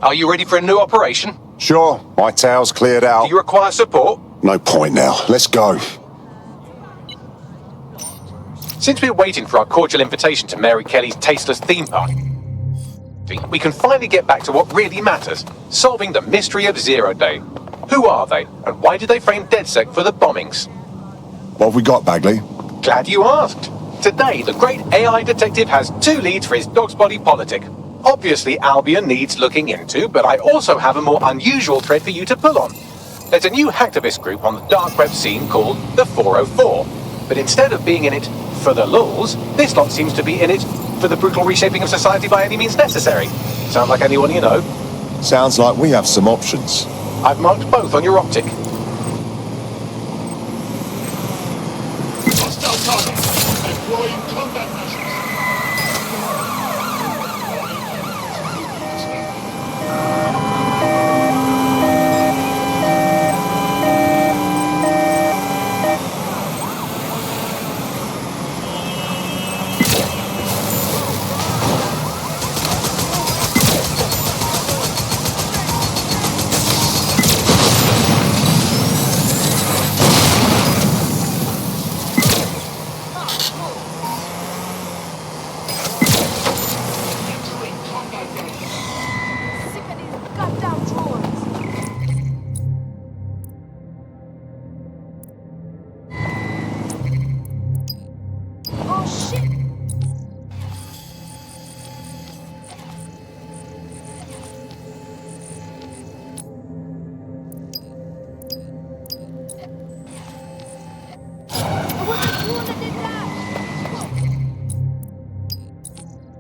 Are you ready for a new operation? Sure, my tower's cleared out. Do you require support? No point now. Let's go. Since we're waiting for our cordial invitation to Mary Kelly's tasteless theme park, we can finally get back to what really matters, solving the mystery of Zero Day. Who are they, and why did they frame DedSec for the bombings? What have we got, Bagley? Glad you asked. Today, the great AI detective has 2 leads for his dog's body politic. Obviously, Albion needs looking into, but I also have a more unusual thread for you to pull on. There's a new hacktivist group on the dark web scene called the 404. But instead of being in it for the lulz, this lot seems to be in it for the brutal reshaping of society by any means necessary. Sound like anyone you know? Sounds like we have some options. I've marked both on your optic. Hostile target. Employing combat measures.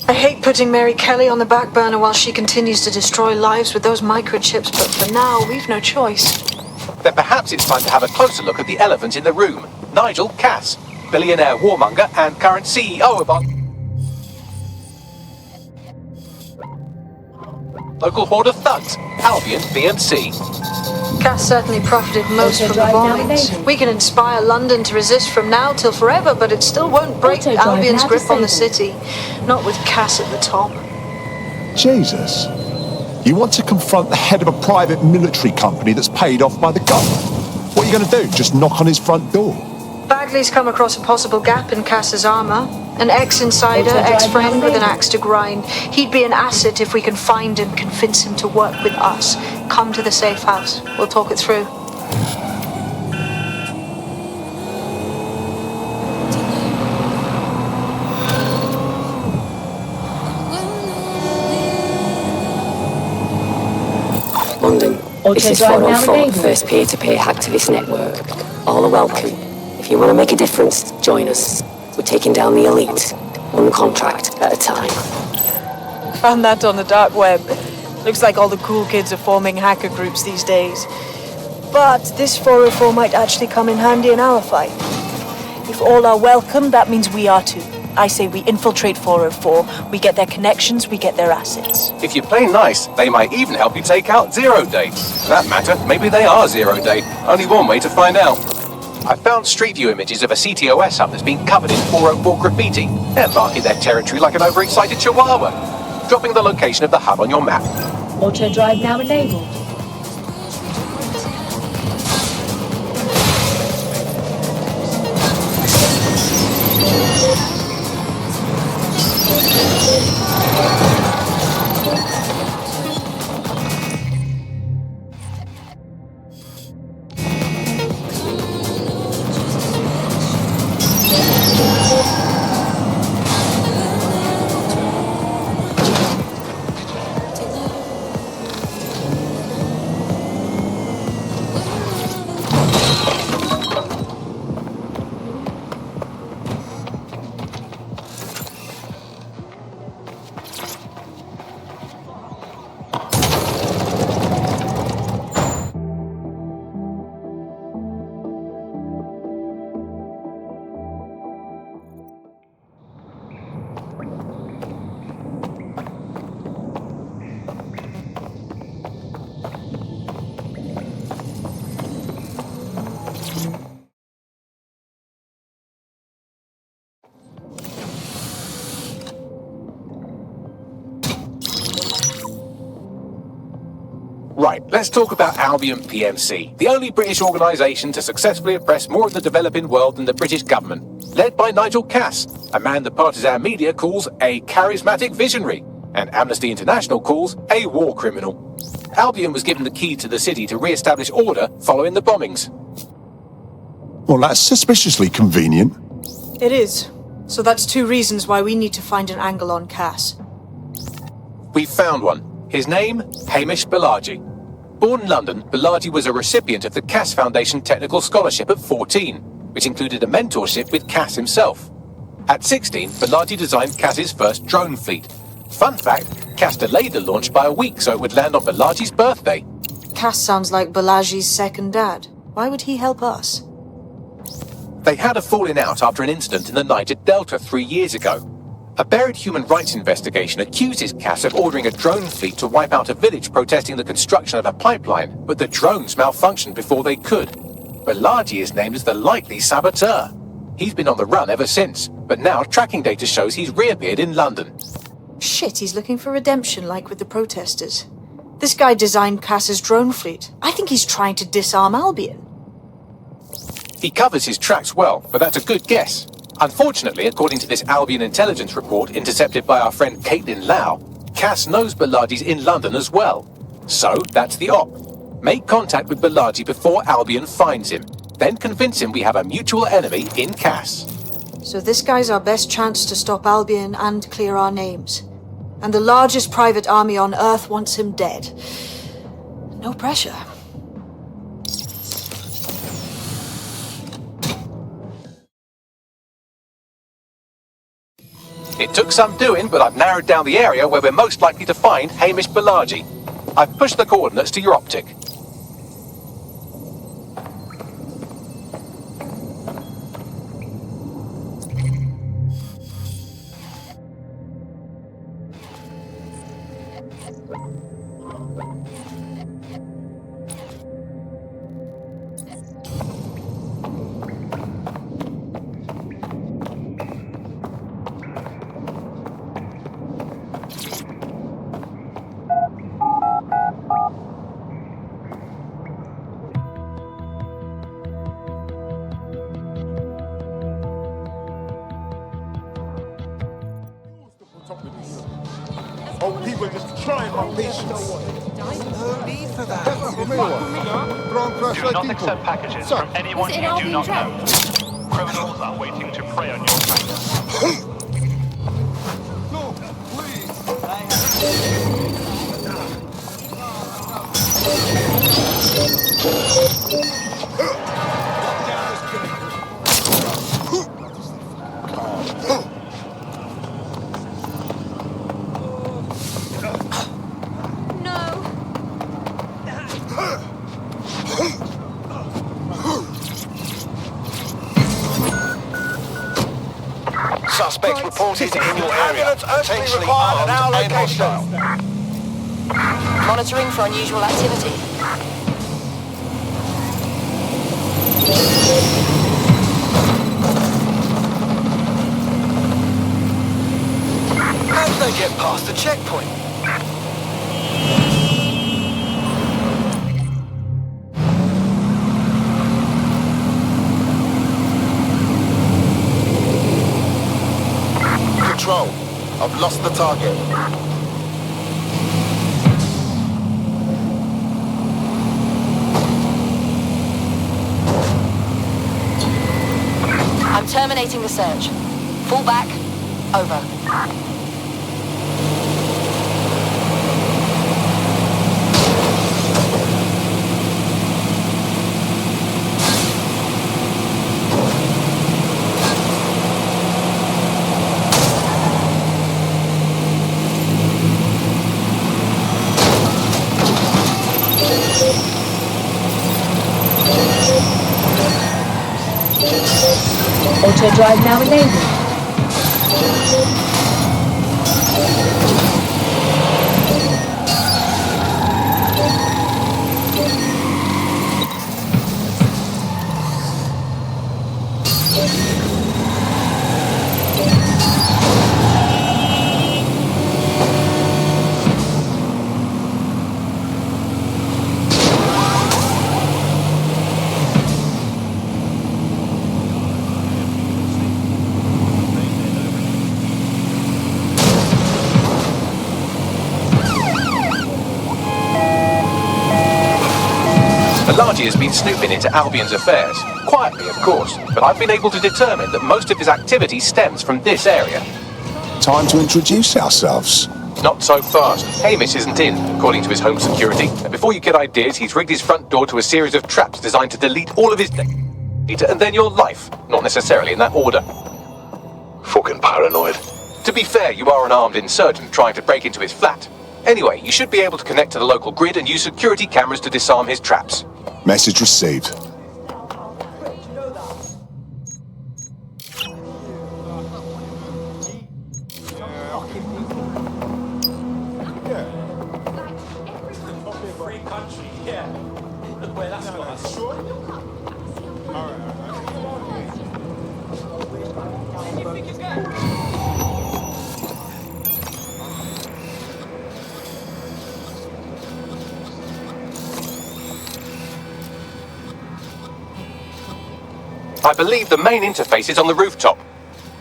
I hate putting Mary Kelly on the back burner while she continues to destroy lives with those microchips, but for now, we've no choice. Then perhaps it's time to have a closer look at the elephant in the room. Nigel Cass, billionaire warmonger and current CEO of our local horde of thugs, Albion BMC. Cass certainly profited most from the bombings. We can inspire London to resist from now till forever, but it still won't break Albion's grip on the city. Not with Cass at the top. Jesus. You want to confront the head of a private military company that's paid off by the government? What are you going to do? Just knock on his front door? Bagley's come across a possible gap in Cass's armor. An ex-insider, ex-friend with an axe to grind. He'd be an asset if we can find him, convince him to work with us. Come to the safe house. We'll talk it through. London, this is 404, the first peer-to-peer hacktivist network. All are welcome. If you want to make a difference, join us. We're taking down the elite, one contract at a time. Found that on the dark web. Looks like all the cool kids are forming hacker groups these days. But this 404 might actually come in handy in our fight. If all are welcome, that means we are too. I say we infiltrate 404, we get their connections, we get their assets. If you play nice, they might even help you take out Zero Day. For that matter, maybe they are Zero Day. Only one way to find out. I found Street View images of a CTOS hub that's been covered in 404 graffiti. They're marking their territory like an overexcited chihuahua. Dropping the location of the hub on your map. Auto drive now enabled. Right, let's talk about Albion PMC, the only British organisation to successfully oppress more of the developing world than the British government. Led by Nigel Cass, a man the partisan media calls a charismatic visionary, and Amnesty International calls a war criminal. Albion was given the key to the city to re-establish order following the bombings. Well, that's suspiciously convenient. It is. So that's 2 reasons why we need to find an angle on Cass. We found one. His name, Hamish Balaji. Born in London, Balaji was a recipient of the Cass Foundation Technical Scholarship at 14, which included a mentorship with Cass himself. At 16, Balaji designed Cass's first drone fleet. Fun fact, Cass delayed the launch by a week so it would land on Balaji's birthday. Cass sounds like Balaji's second dad. Why would he help us? They had a falling out after an incident in the Niger Delta 3 years ago. A buried human rights investigation accuses Cass of ordering a drone fleet to wipe out a village protesting the construction of a pipeline, but the drones malfunctioned before they could. Balaji is named as the likely saboteur. He's been on the run ever since, but now tracking data shows he's reappeared in London. Shit, he's looking for redemption like with the protesters. This guy designed Cass's drone fleet. I think he's trying to disarm Albion. He covers his tracks well, but that's a good guess. Unfortunately, according to this Albion intelligence report intercepted by our friend Caitlin Lau, Cass knows Balaji's in London as well. So, that's the op. Make contact with Balaji before Albion finds him. Then convince him we have a mutual enemy in Cass. So this guy's our best chance to stop Albion and clear our names. And the largest private army on Earth wants him dead. No pressure. It took some doing, but I've narrowed down the area where we're most likely to find Hamish Balaji. I've pushed the coordinates to your optic. Oh, people just trying my patience. No need for that. Do not accept packages from anyone you do not know. Criminals are waiting to prey on your traffic. No, please. Suspects reported in your area. Potentially armed and hostile. Monitoring for unusual activity. How did they get past the checkpoint? Control. I've lost the target. I'm terminating the search. Fall back. Over. Auto drive now enabled. Pelagi has been snooping into Albion's affairs. Quietly, of course, but I've been able to determine that most of his activity stems from this area. Time to introduce ourselves. Not so fast. Hamish isn't in, according to his home security. And before you get ideas, he's rigged his front door to a series of traps designed to delete all of his data and then your life. Not necessarily in that order. Fucking paranoid. To be fair, you are an armed insurgent trying to break into his flat. Anyway, you should be able to connect to the local grid and use security cameras to disarm his traps. Message received. I believe the main interface is on the rooftop.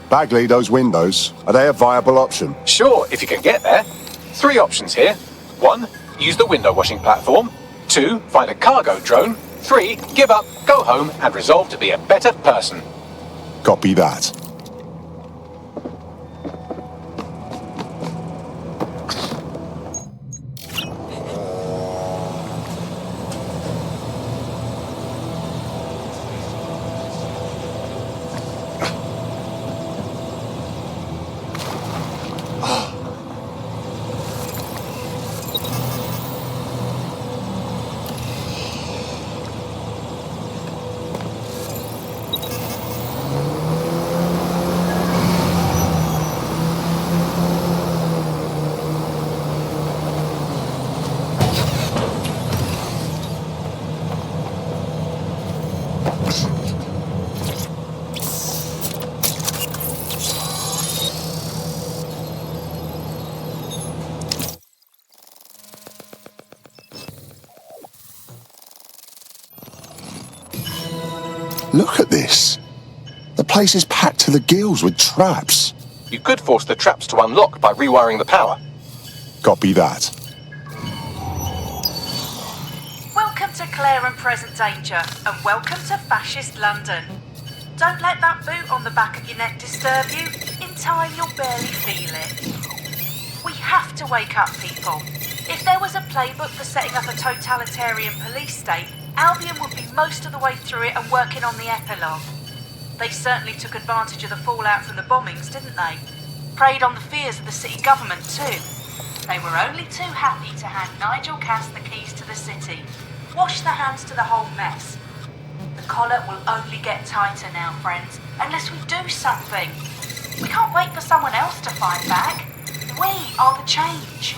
Bagley, those windows, are they a viable option? Sure, if you can get there. 3 options here. 1, use the window washing platform. 2, find a cargo drone. 3, give up, go home, and resolve to be a better person. Copy that. Look at this. The place is packed to the gills with traps. You could force the traps to unlock by rewiring the power. Copy that. Welcome to Claire and Present Danger, and welcome to Fascist London. Don't let that boot on the back of your neck disturb you. In time, you'll barely feel it. We have to wake up, people. If there was a playbook for setting up a totalitarian police state, Albion would be most of the way through it and working on the epilogue. They certainly took advantage of the fallout from the bombings, didn't they? Preyed on the fears of the city government too. They were only too happy to hand Nigel Cass the keys to the city. Wash the hands to the whole mess. The collar will only get tighter now, friends, unless we do something. We can't wait for someone else to fight back. We are the change.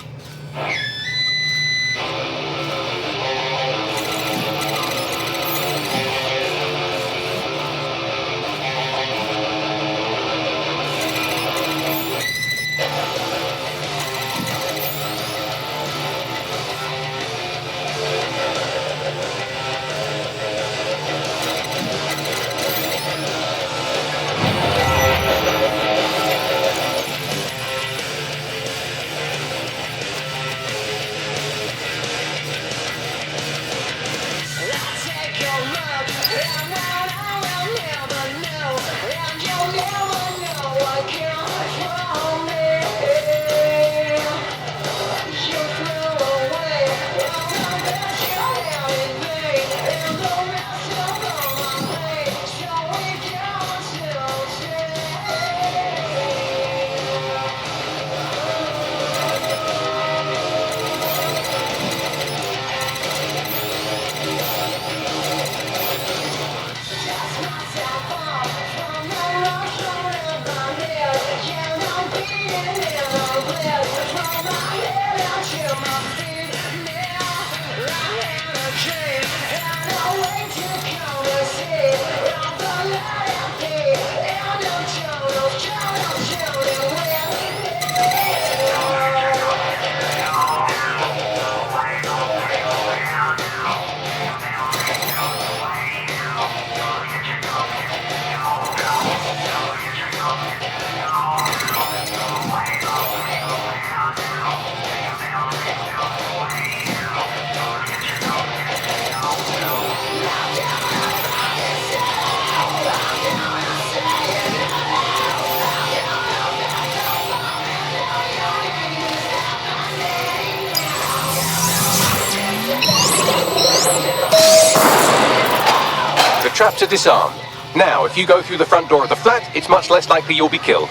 The traps are disarmed. Now, if you go through the front door of the flat, it's much less likely you'll be killed.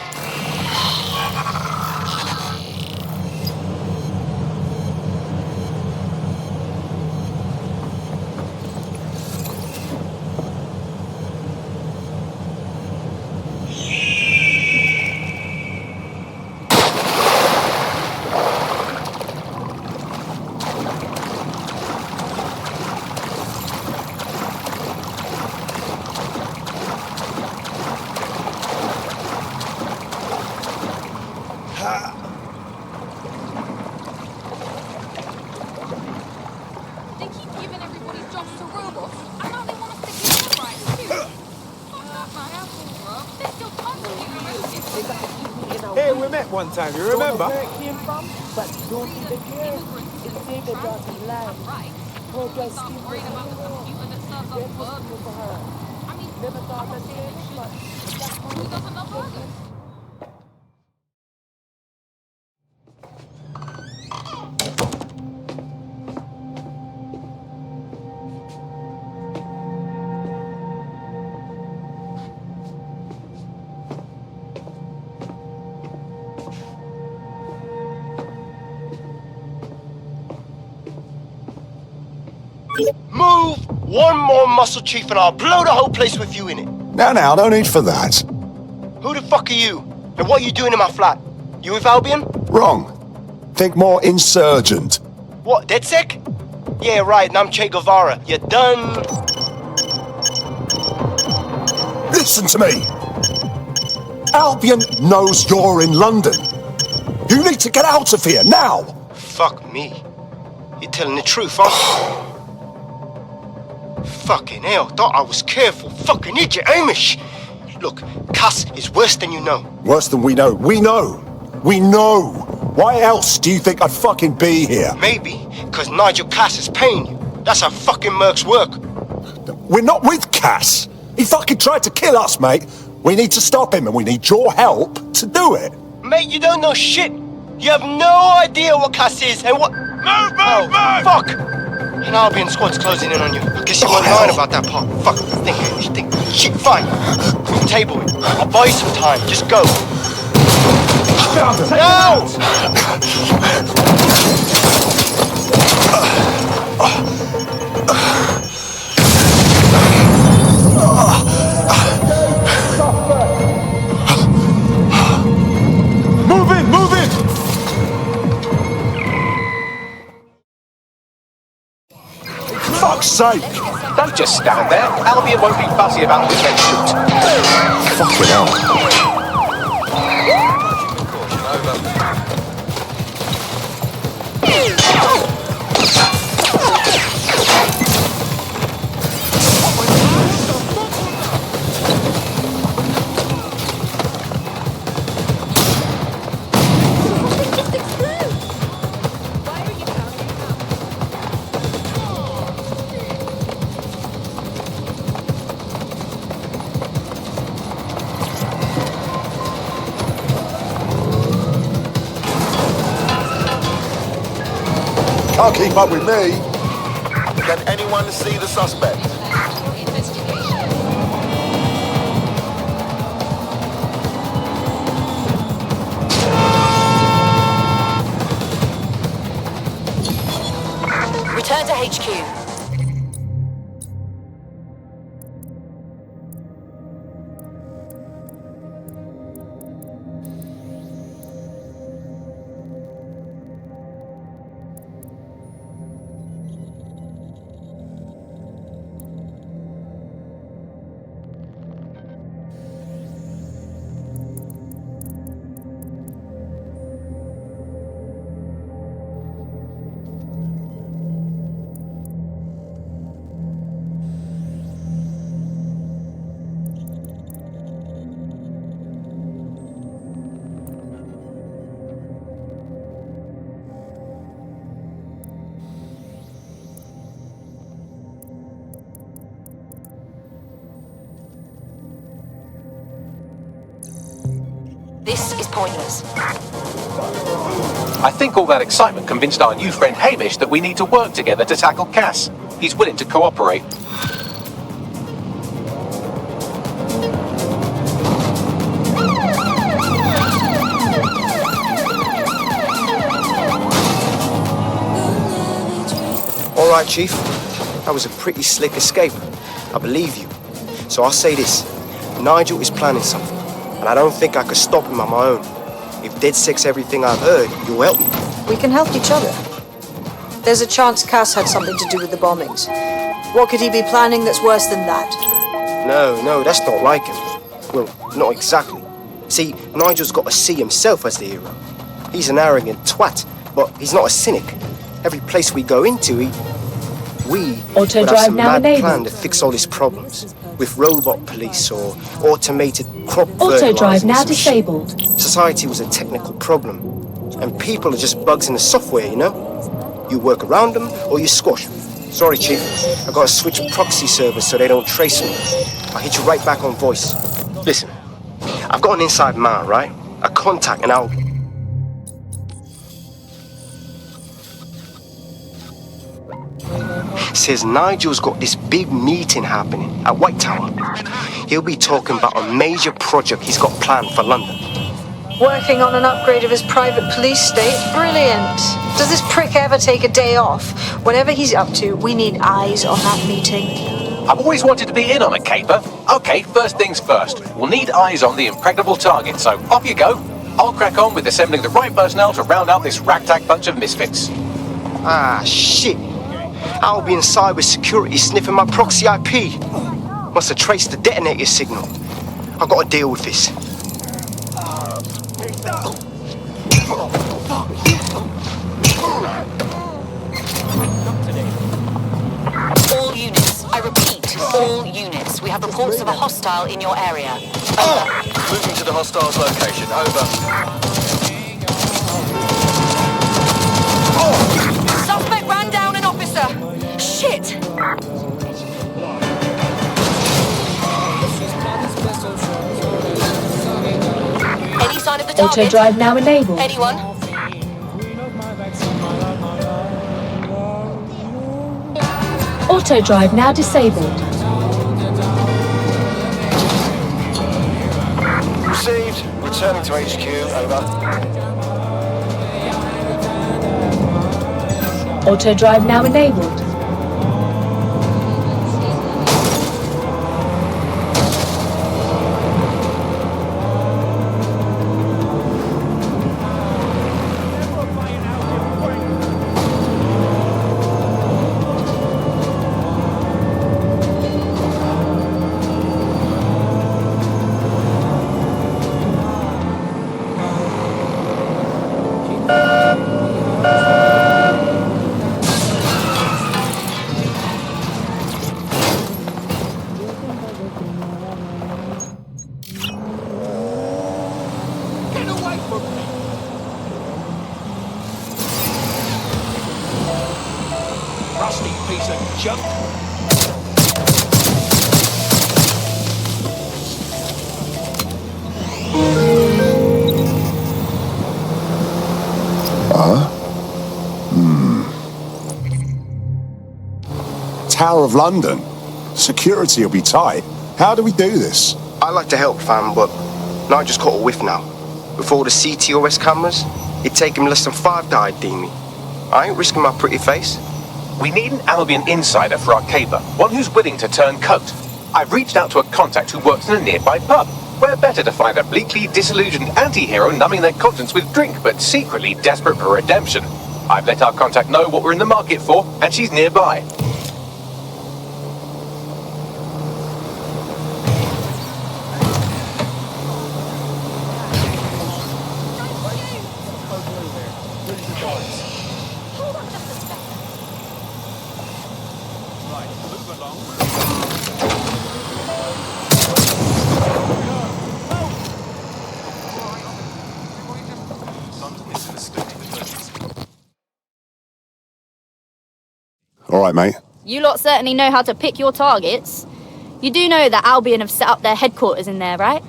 They keep giving everybody's jobs to robots, and now they want us to kill them right too. Fuck that, man. They're still constantly removing. Hey, we met one time, you remember? Right. We start worrying about the computer that serves us burgers. I mean, I'm not saying it should. Who doesn't love burgers? Move one more muscle chief and I'll blow the whole place with you in it. Now, no need for that. Who the fuck are you? And what are you doing in my flat? You with Albion? Wrong. Think more insurgent. What, DedSec? Yeah, right, and I'm Che Guevara. You done? Listen to me. Albion knows you're in London. You need to get out of here, now! Fuck me. You're telling the truth, huh? Fucking hell, thought I was careful. Fucking idiot, Amish! Look, Cass is worse than you know. Worse than we know. We know! We know! Why else do you think I'd fucking be here? Maybe, because Nigel Cass is paying you. That's how fucking mercs work. We're not with Cass! He fucking tried to kill us, mate! We need to stop him and we need your help to do it! Mate, you don't know shit! You have no idea what Cass is and what— Move! Fuck! An Albion squad's closing in on you. I guess you weren't lying about that part. Fuck, think. Shit, fine. We'll table it. I'll buy you some time. Just go. No! Move in! Fuck's sake! Don't just stand there. Albion won't be fussy about which end shoot. Fucking hell. Can't keep up with me. Can anyone see the suspect? Return to HQ. This is pointless. I think all that excitement convinced our new friend Hamish that we need to work together to tackle Cass. he's willing to cooperate. All right, Chief. That was a pretty slick escape. I believe you. So I'll say this. Nigel is planning something, and I don't think I could stop him on my own. If DedSec's everything I've heard, you'll help me. We can help each other. There's a chance Cass had something to do with the bombings. What could he be planning that's worse than that? No, that's not like him. Well, not exactly. See, Nigel's got to see himself as the hero. He's an arrogant twat, but he's not a cynic. Every place we go into, we would have some mad plan to fix all his problems. With robot police or automated crop Auto drive fertilizing or now some disabled. shit. Society was a technical problem. And people are just bugs in the software, you know? You work around them or you squash them. Sorry, Chief. I gotta switch proxy servers so they don't trace me. I'll hit you right back on voice. Listen, I've got an inside man, right? A contact, and I'll... Says Nigel's got this big meeting happening at White Tower. He'll be talking about a major project he's got planned for London. Working on an upgrade of his private police state? Brilliant. Does this prick ever take a day off? Whatever he's up to, we need eyes on that meeting. I've always wanted to be in on a caper. Okay, first things first. We'll need eyes on the impregnable target, so off you go. I'll crack on with assembling the right personnel to round out this ragtag bunch of misfits. Ah, shit. I'll be in cyber security sniffing my proxy IP. Must have traced the detonator signal. I've got to deal with this. All units, I repeat, all units. We have reports of a hostile in your area. Over. Moving to the hostile's location. Over. Suspect ran down an officer. Shit! Any sign of the target? Auto drive now enabled. Anyone? Auto drive now disabled. Received. Returning to HQ. Over. Auto drive now enabled. Rusty piece of junk. Tower of London. Security will be tight. How do we do this? I like to help, fam, but Nigel's caught a whiff now. With all the CTOS cameras, it'd take him less than 5 to ID me. I ain't risking my pretty face. We need an Albion insider for our caper, one who's willing to turn coat. I've reached out to a contact who works in a nearby pub. Where better to find a bleakly disillusioned anti-hero numbing their conscience with drink, but secretly desperate for redemption. I've let our contact know what we're in the market for, and she's nearby. All right, mate. You lot certainly know how to pick your targets. You do know that Albion have set up their headquarters in there, right?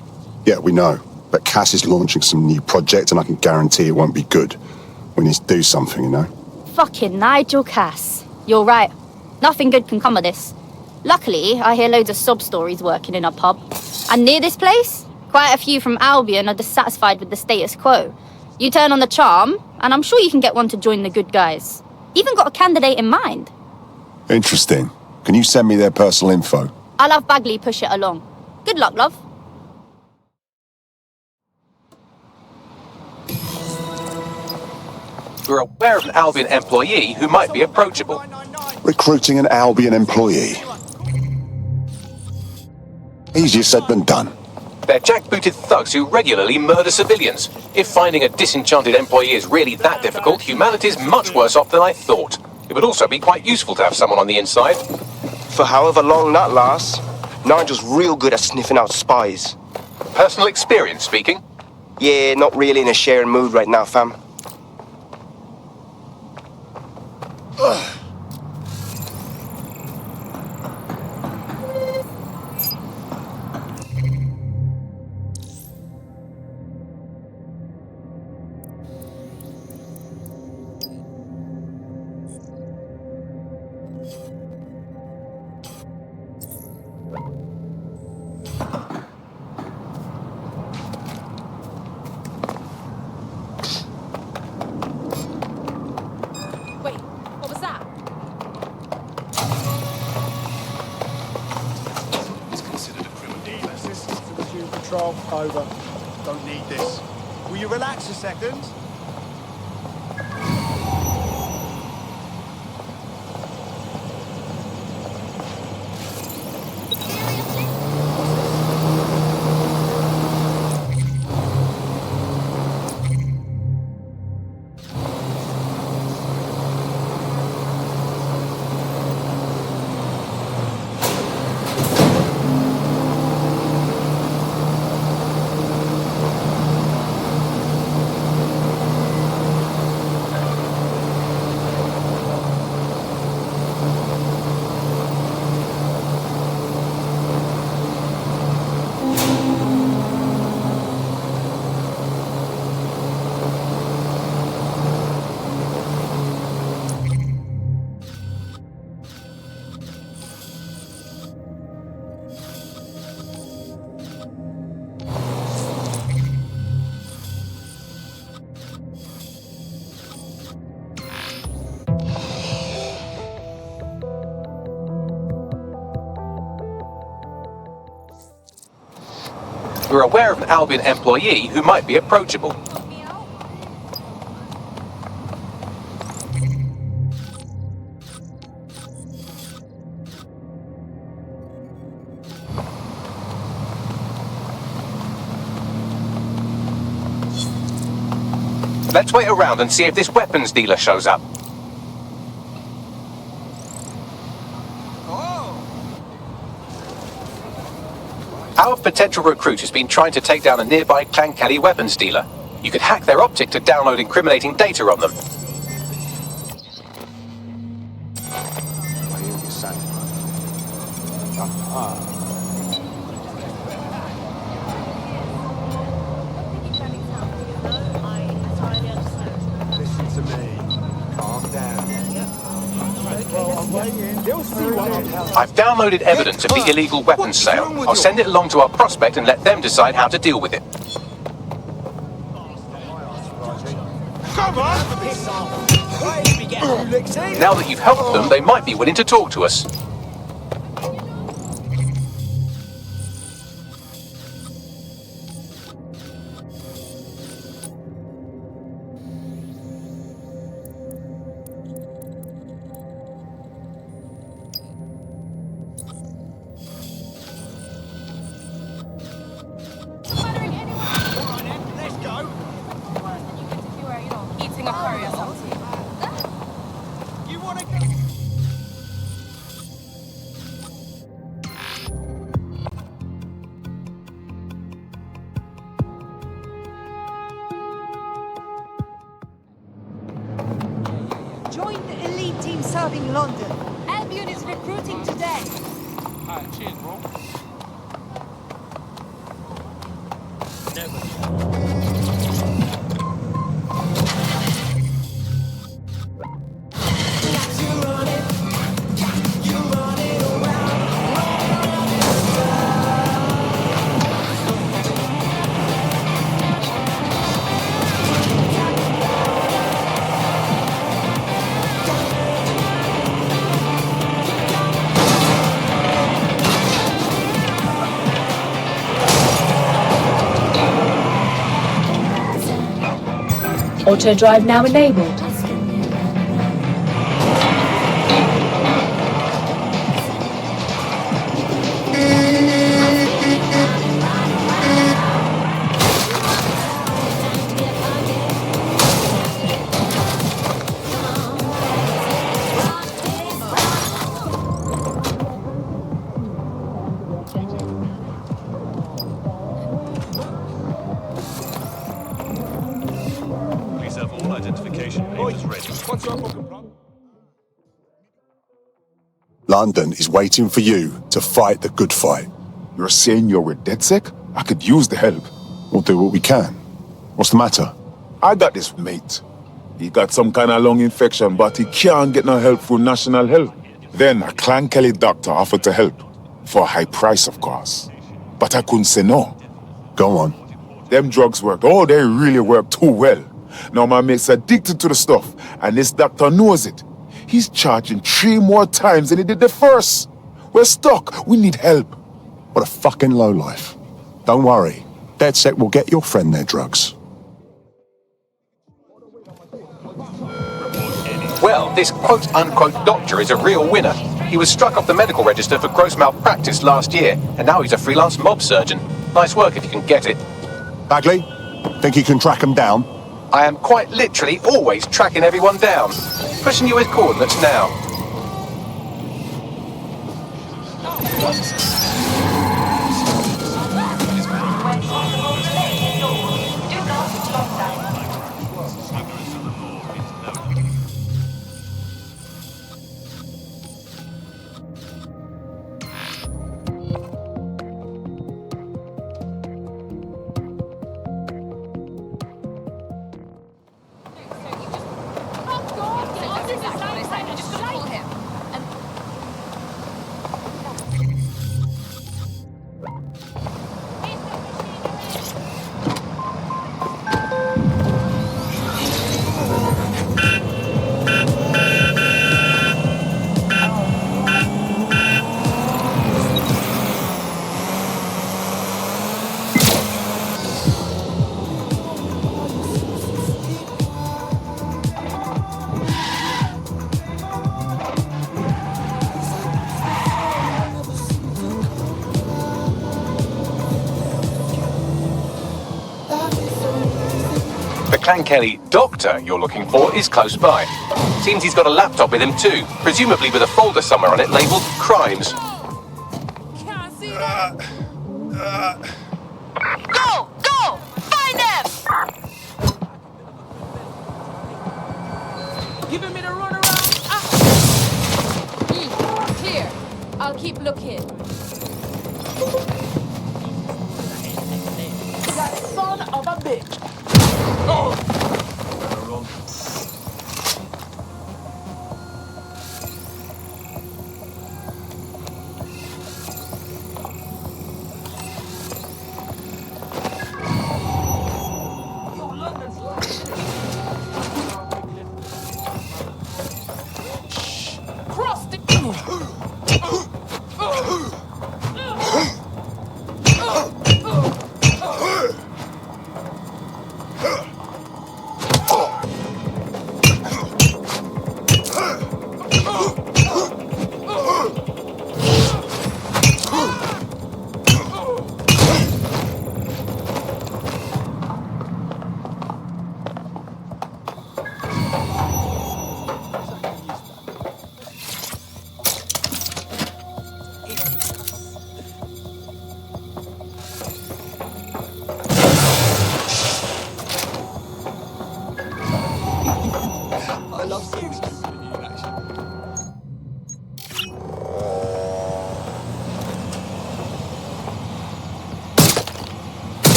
Yeah, we know. But Cass is launching some new project, and I can guarantee it won't be good. We need to do something, you know? Fucking Nigel Cass. You're right. Nothing good can come of this. Luckily, I hear loads of sob stories working in our pub. And near this place, quite a few from Albion are dissatisfied with the status quo. You turn on the charm, and I'm sure you can get one to join the good guys. Even got a candidate in mind. Interesting. Can you send me their personal info? I'll have Bagley push it along. Good luck, love. We're aware of an Albion employee who might be approachable. Recruiting an Albion employee. Easier said than done. They're jackbooted thugs who regularly murder civilians. If finding a disenchanted employee is really that difficult, humanity's much worse off than I thought. It would also be quite useful to have someone on the inside. For however long that lasts, Nigel's real good at sniffing out spies. Personal experience speaking? Yeah, not really in a sharing mood right now, fam. Wait, what was that? It's considered a criminal. Assistance to the Q Patrol. Over. Don't need this. Will you relax a second? We're aware of an Albion employee who might be approachable. Let's wait around and see if this weapons dealer shows up. Our potential recruit has been trying to take down a nearby Clan Kelly weapons dealer. You could hack their optic to download incriminating data on them. Listen to me. Calm down. I've downloaded evidence of the illegal weapons sale. I'll send it along to our prospect and let them decide how to deal with it. Come on! Now that you've helped them, they might be willing to talk to us. Eating a curry or something. You want to Join the elite team serving London. Albion is recruiting today. Alright, cheers, bro. Auto drive now enabled. Please have all identification papers ready. What's your fucking problem? London is waiting for you to fight the good fight. You're saying you're with DedSec? I could use the help. We'll do what we can. What's the matter? I got this mate. He got some kind of lung infection, but he can't get no help from National Health. Then a Clan Kelly doctor offered to help. For a high price, of course. But I couldn't say no. Go on. Them drugs worked. Oh, they really work too well. Now my mate's addicted to the stuff, and this doctor knows it. He's charging 3 more times than he did the first. We're stuck. We need help. What a fucking lowlife. Don't worry. DedSec will get your friend their drugs. Well, this quote-unquote doctor is a real winner. He was struck off the medical register for gross malpractice last year, and now he's a freelance mob surgeon. Nice work if you can get it. Bagley, think you can track them down? I am quite literally always tracking everyone down. Pushing you with coordinates now. The Clan Kelly doctor you're looking for is close by. Seems he's got a laptop with him too, presumably with a folder somewhere on it labelled Crimes. Go! Go! Find them! Giving me the runaround. Here, I'll keep looking. That son of a bitch. Cross the...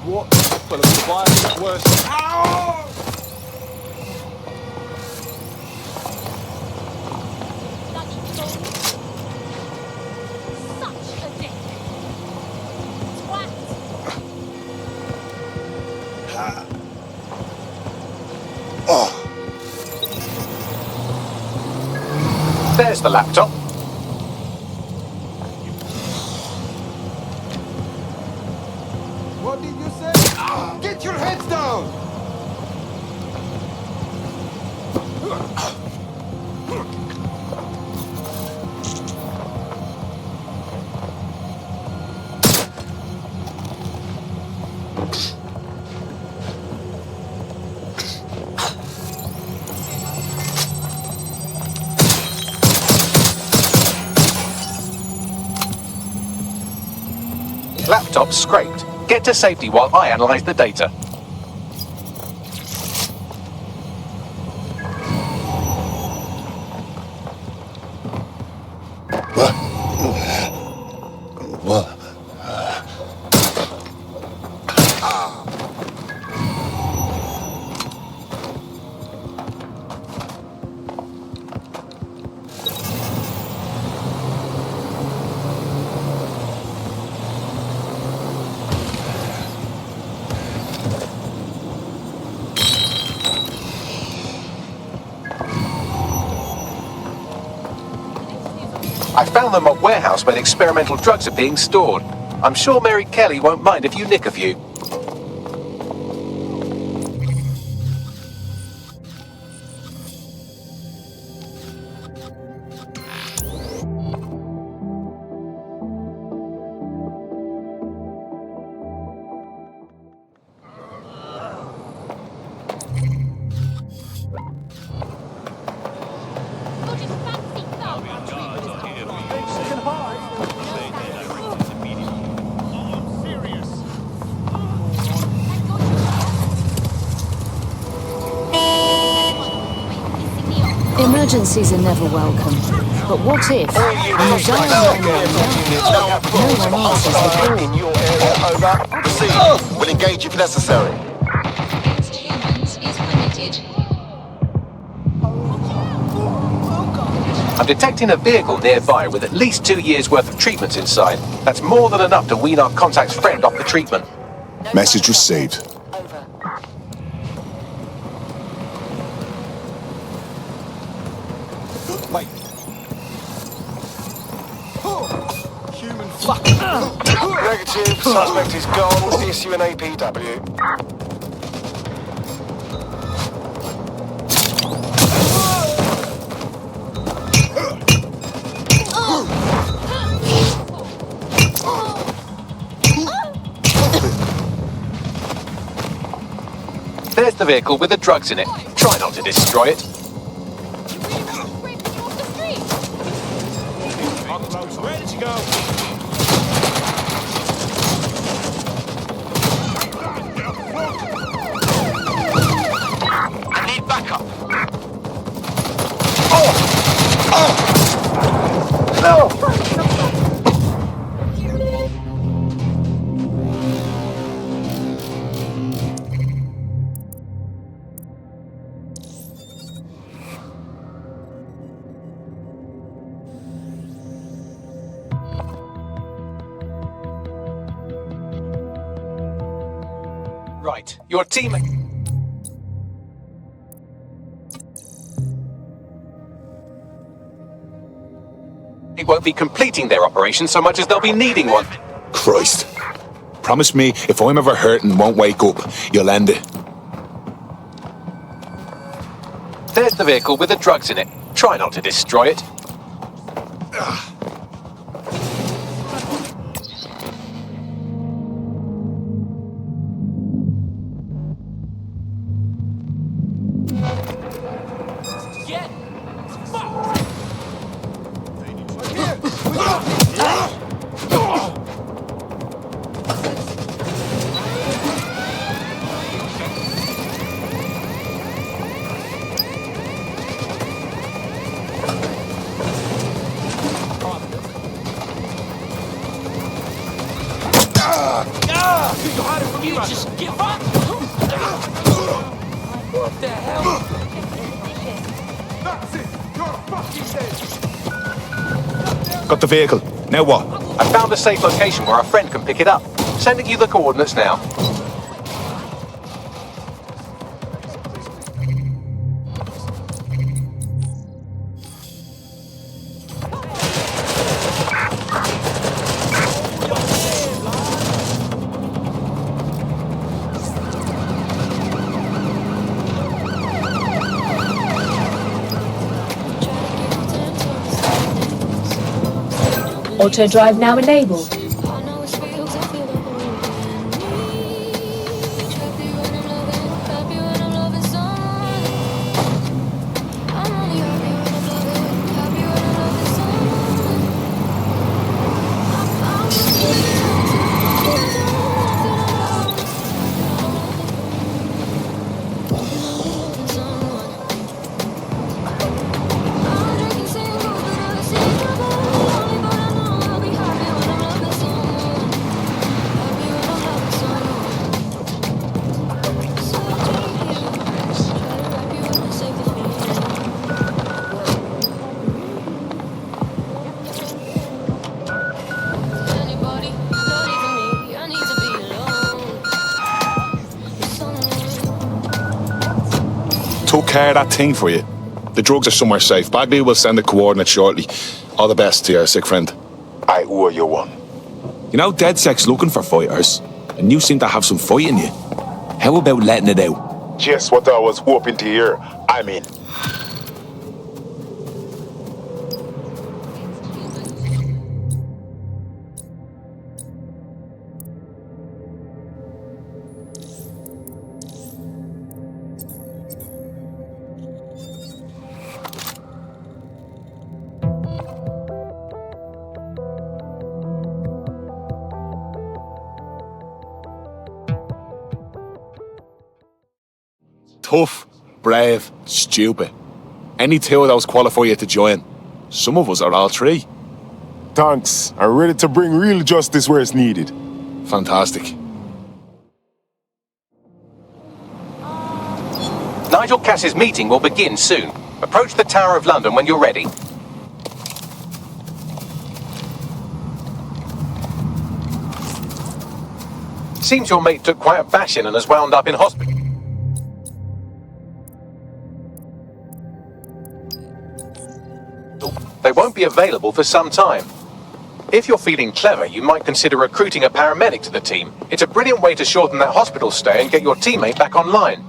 What the fuck is the virus worse? Ow! There's the laptop. Get your heads down! Laptop scraped. Get to safety while I analyze the data. I found the mob warehouse where the experimental drugs are being stored. I'm sure Mary Kelly won't mind if you nick a few. Emergencies are never welcome. But what if, when the zone no one answers the call? In your area, over. Proceed. We'll engage if necessary. I'm detecting a vehicle nearby with at least 2 years' worth of treatments inside. That's more than enough to wean our contact's friend off the treatment. Message received. Wait. Human fuck. Negative. Suspect is gone. Issue an APW. There's the vehicle with the drugs in it. Try not to destroy it. Ready to go. I need backup. Right, your team... They won't be completing their operation so much as they'll be needing one. Christ. Promise me, if I'm ever hurt and won't wake up, you'll end it. There's the vehicle with the drugs in it. Try not to destroy it. You just give up? What the hell? That's it! You're fucking dead! Got the vehicle. Now what? I found a safe location where our friend can pick it up. Sending you the coordinates now. Auto drive now enabled. Took care of that thing for you. The drugs are somewhere safe. Bagley will send the coordinates shortly. All the best to your sick friend. I owe you one. You know, DedSec's looking for fighters, and you seem to have some fight in you. How about letting it out? Just what I was hoping to hear. I'm in. Tough, brave, stupid. Any two of those qualify you to join. Some of us are all three. Thanks. I'm ready to bring real justice where it's needed. Fantastic. Nigel Cass's meeting will begin soon. Approach the Tower of London when you're ready. Seems your mate took quite a bashing and has wound up in hospital. They won't be available for some time. If you're feeling clever, you might consider recruiting a paramedic to the team. It's a brilliant way to shorten that hospital stay and get your teammate back online.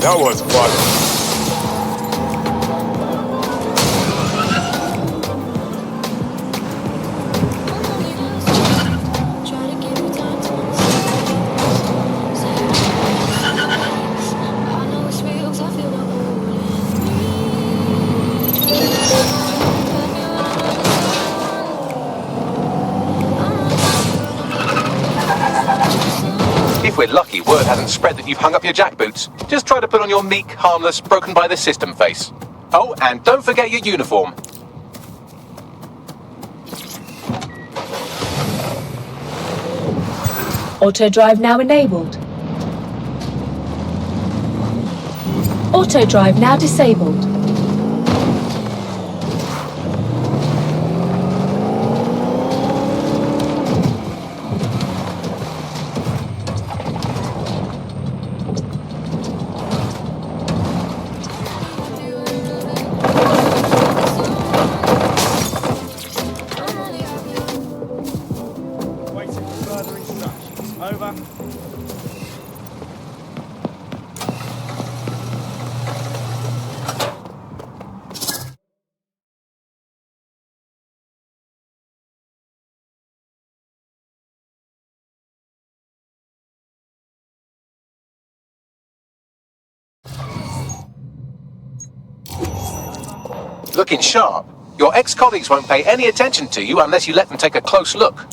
That was fun. If we're lucky, word hasn't spread that you've hung up your jackboots. Just try to put on your meek, harmless, broken by the system face. Oh, and don't forget your uniform. Auto drive now enabled. Auto drive now disabled. Waiting for further instructions. Over. Looking sharp. Your ex-colleagues won't pay any attention to you unless you let them take a close look.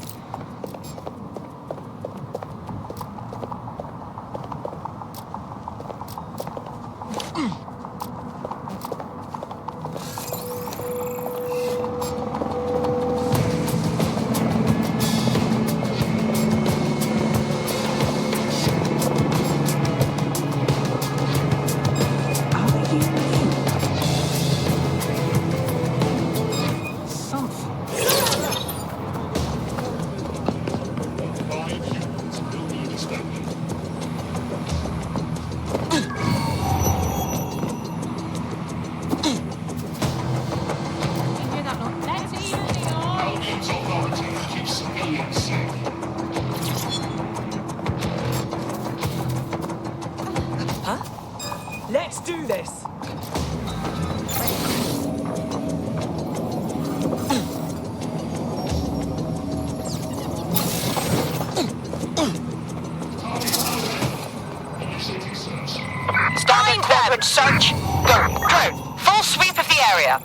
Search. Go. Drone. Full sweep of the area.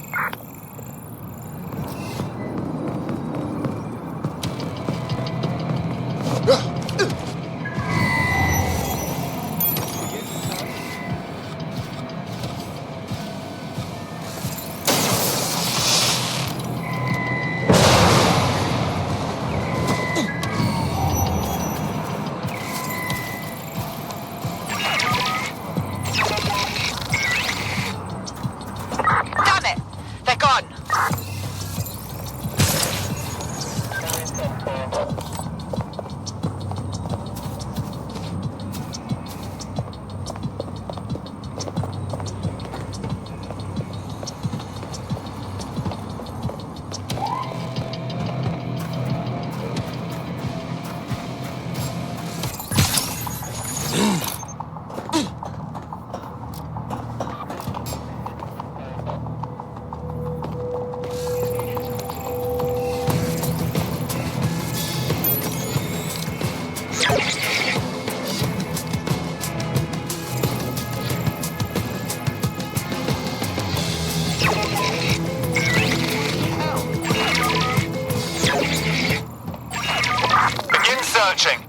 Searching.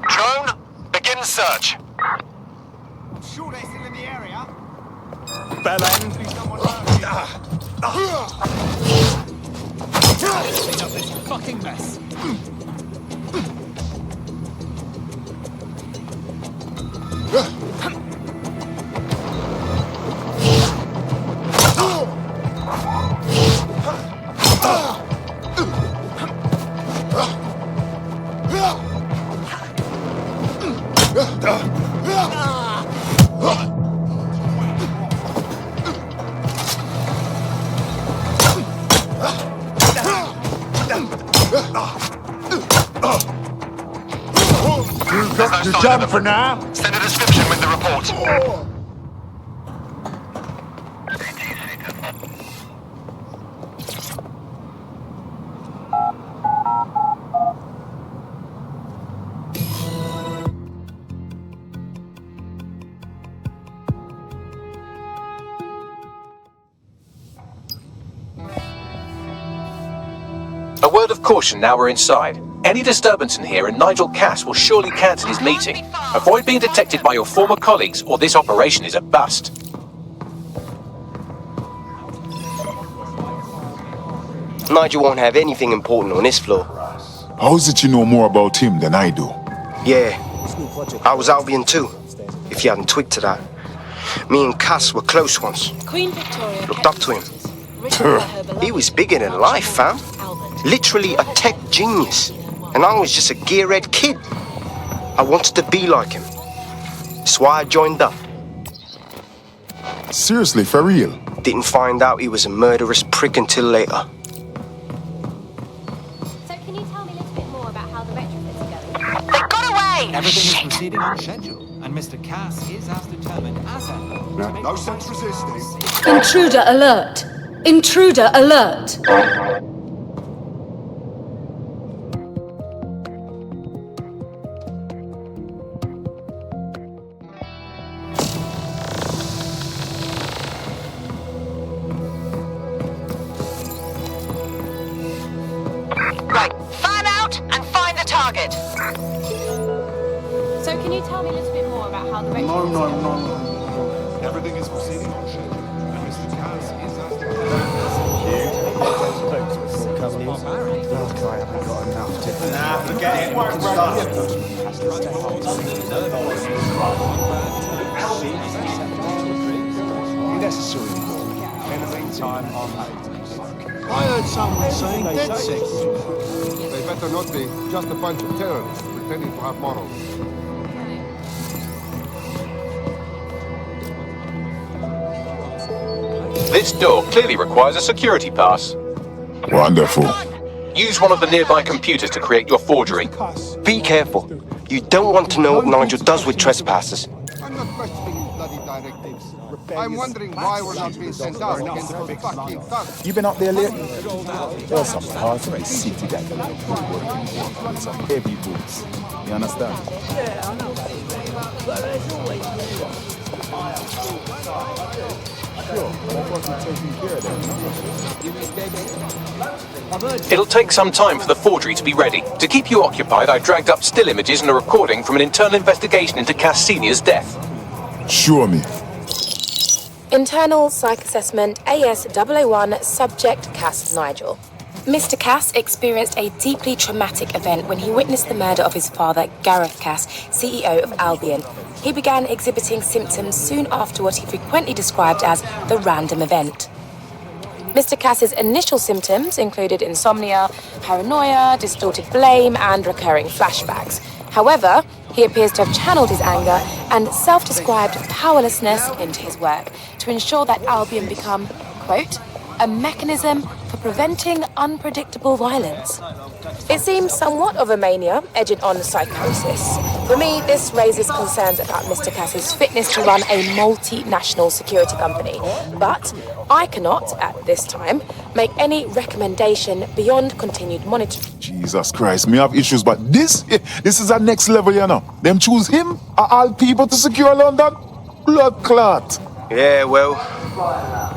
Drone, begin search. I'm sure they're still in the area. Bell end. Clean up this fucking mess. You're done for now. Send a description with the report. A word of caution now we're inside. Any disturbance in here and Nigel Cass will surely cancel his meeting. Avoid being detected by your former colleagues or this operation is a bust. Nigel won't have anything important on this floor. How is it you know more about him than I do? Yeah, I was Albion too, if you hadn't twigged to that. Me and Cass were close once. Queen Victoria Looked up to him. He was bigger than life, fam. Literally a tech genius. And I was just a gearhead kid. I wanted to be like him. That's why I joined up. Seriously, for real? Didn't find out he was a murderous prick until later. So can you tell me a little bit more about how the retrofits are going? They got away! Everything is proceeding on schedule, and Mr. Cass is as determined as ever. No sense resisting. Intruder alert! Intruder alert! Right, fan out and find the target. So can you tell me a little bit more about how the retrofits No. are going? Everything is proceeding on schedule. And Mr. Cass is as Nah, forget it. We can start. Necessary. In the meantime, I'm late. I heard someone saying dead sex. They better not be. Just a bunch of terrorists pretending to have morals. This door clearly requires a security pass. Wonderful. Use one of the nearby computers to create your forgery. Be careful. You don't want to know what Nigel does with trespassers. I'm not questioning his bloody directives. I'm wondering why we're not being sent out against those fucking thugs. You been up there lately? There's some parts of my city that the people working for with some heavy boots. You understand? Yeah, I know. But there's always more. It'll take some time for the forgery to be ready. To keep you occupied, I dragged up still images and a recording from an internal investigation into Cass Sr.'s death. Show me. Internal Psych Assessment AS001 Subject Cass Nigel. Mr. Cass experienced a deeply traumatic event when he witnessed the murder of his father, Gareth Cass, CEO of Albion. He began exhibiting symptoms soon after what he frequently described as the random event. Mr. Cass's initial symptoms included insomnia, paranoia, distorted blame, and recurring flashbacks. However, he appears to have channeled his anger and self-described powerlessness into his work to ensure that Albion become, quote, a mechanism for preventing unpredictable violence. It seems somewhat of a mania, edging on psychosis. For me, this raises concerns about Mr. Cass's fitness to run a multinational security company. But I cannot, at this time, make any recommendation beyond continued monitoring. Jesus Christ, me have issues, but this is a next level, you know. Them choose him, of all people, to secure London? Blood clot. Yeah, well,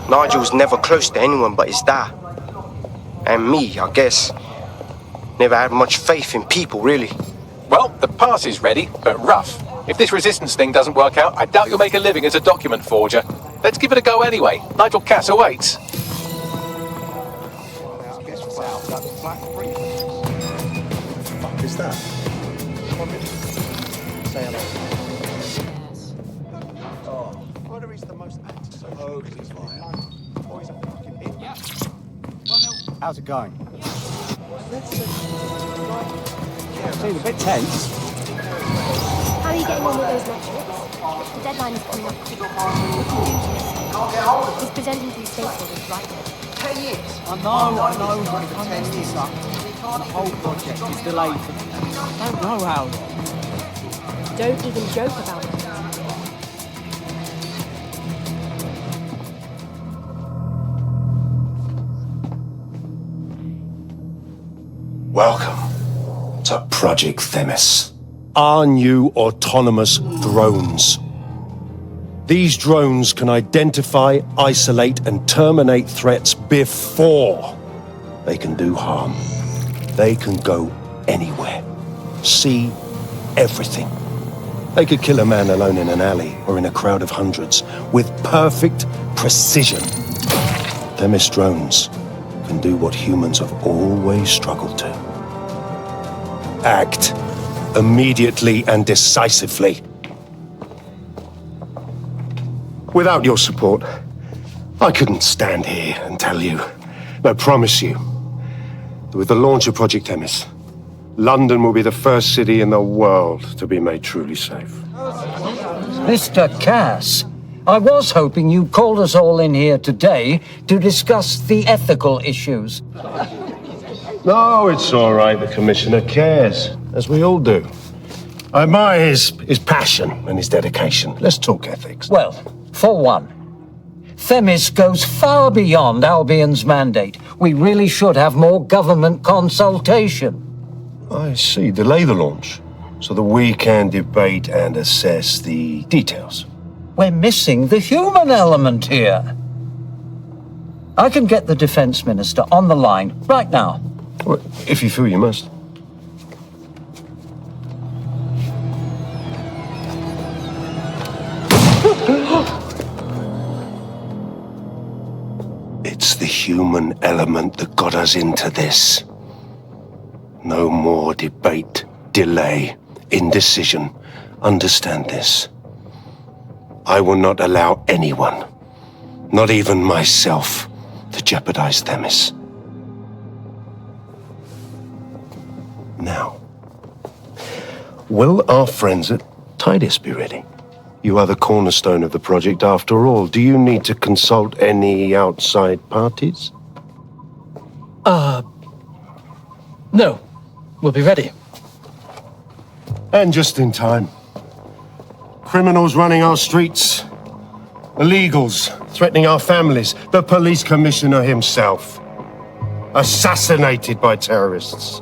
Nigel's never close to anyone but his dad. And me, I guess. Never had much faith in people, really. Well, the pass is ready, but rough. If this resistance thing doesn't work out, I doubt you'll make a living as a document forger. Let's give it a go anyway. Nigel Cass awaits. What is that? Say hello. Whether he's the most antisocial because he's fire, or he's a fucking idiot. How's it going? Seems a bit tense. How are you getting on with those metrics? The deadline is coming up quickly. What can you do to He's presenting to the stakeholders right now. 10 years? I know, but for 10 years, son. The whole project is delayed for... I don't know how long. Don't even joke about it. Welcome to Project Themis. Our new autonomous drones. These drones can identify, isolate, and terminate threats before they can do harm. They can go anywhere, see everything. They could kill a man alone in an alley or in a crowd of hundreds with perfect precision. Themis drones can do what humans have always struggled to. Act immediately and decisively. Without your support, I couldn't stand here and tell you, I promise you, that with the launch of Project Themis, London will be the first city in the world to be made truly safe. Mr. Cass, I was hoping you called us all in here today to discuss the ethical issues. No, it's all right. The Commissioner cares, as we all do. I admire his passion and his dedication. Let's talk ethics. Well, for one, Themis goes far beyond Albion's mandate. We really should have more government consultation. I see. Delay the launch so that we can debate and assess the details. We're missing the human element here. I can get the Defense Minister on the line right now. Well, if you feel you must. It's the human element that got us into this. No more debate, delay, indecision. Understand this. I will not allow anyone, not even myself, to jeopardize Themis. Now, will our friends at Tidus be ready? You are the cornerstone of the project after all. Do you need to consult any outside parties? No. We'll be ready. And just in time. Criminals running our streets. Illegals threatening our families. The police commissioner himself. Assassinated by terrorists.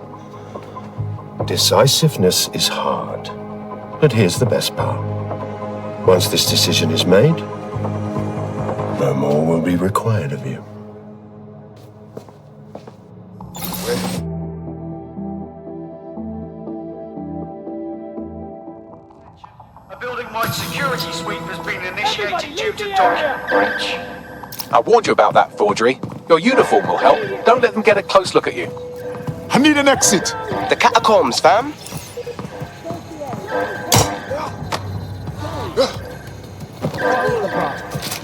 Decisiveness is hard. But here's the best part. Once this decision is made, no more will be required of you. A building-wide security sweep has been initiated due to document breach. I warned you about that forgery. Your uniform will help. Don't let them get a close look at you. I need an exit. The catacombs, fam.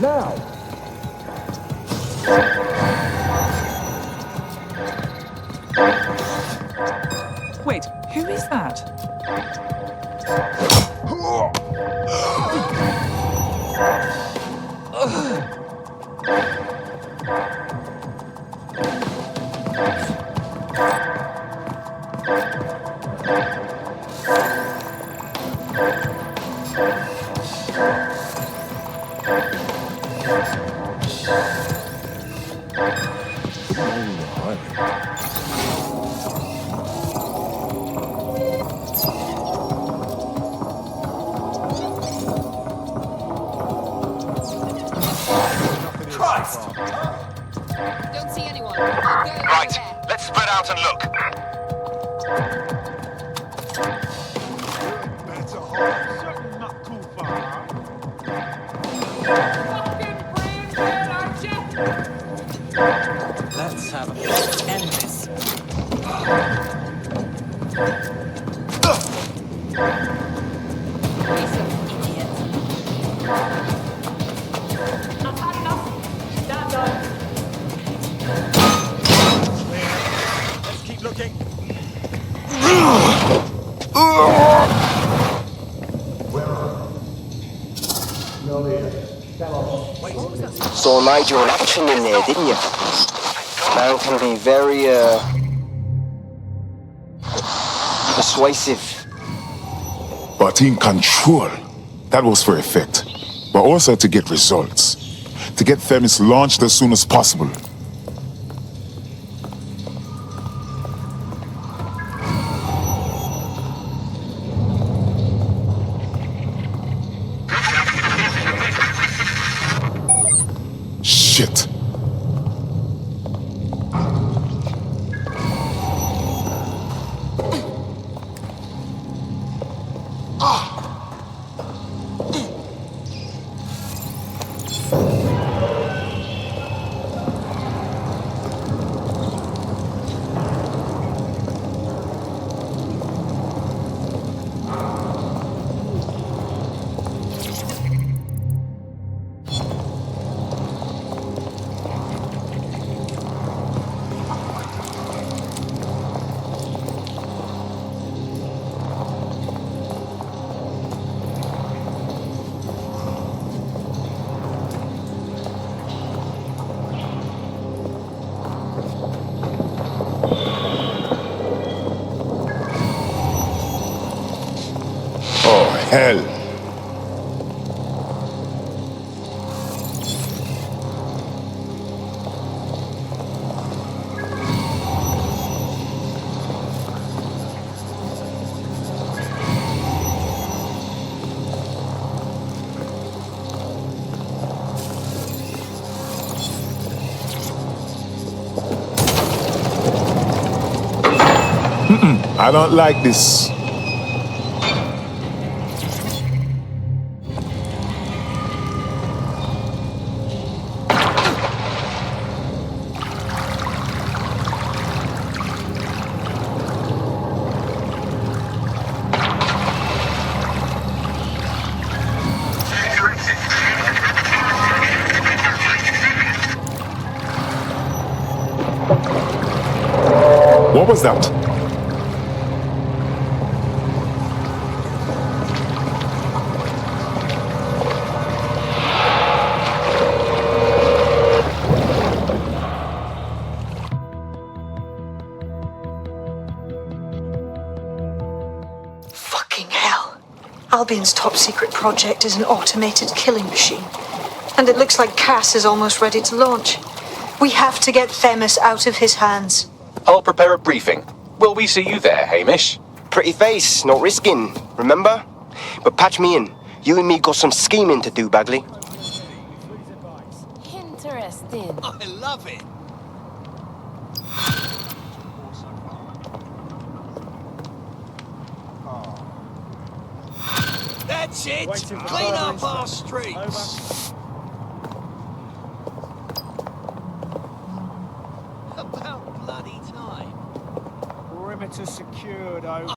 Now! Wait, who is that? Christ! Don't see anyone. Right, let's spread out and look. Let's have a end this. Let's keep looking. Saw Nigel in action in there, didn't you? Man can be very, persuasive. But in control. That was for effect. But also to get results. To get Themis launched as soon as possible. Shit. Oh, hell. I don't like this. What was that? Fucking hell. Albion's top secret project is an automated killing machine. And it looks like Cass is almost ready to launch. We have to get Themis out of his hands. I'll prepare a briefing. Will we see you there, Hamish? Pretty face, not risking, remember? But patch me in. You and me got some scheming to do, Bagley. Interesting. I love it. That's it. Clean up our streets. About bloody time. Perimeter secured, over.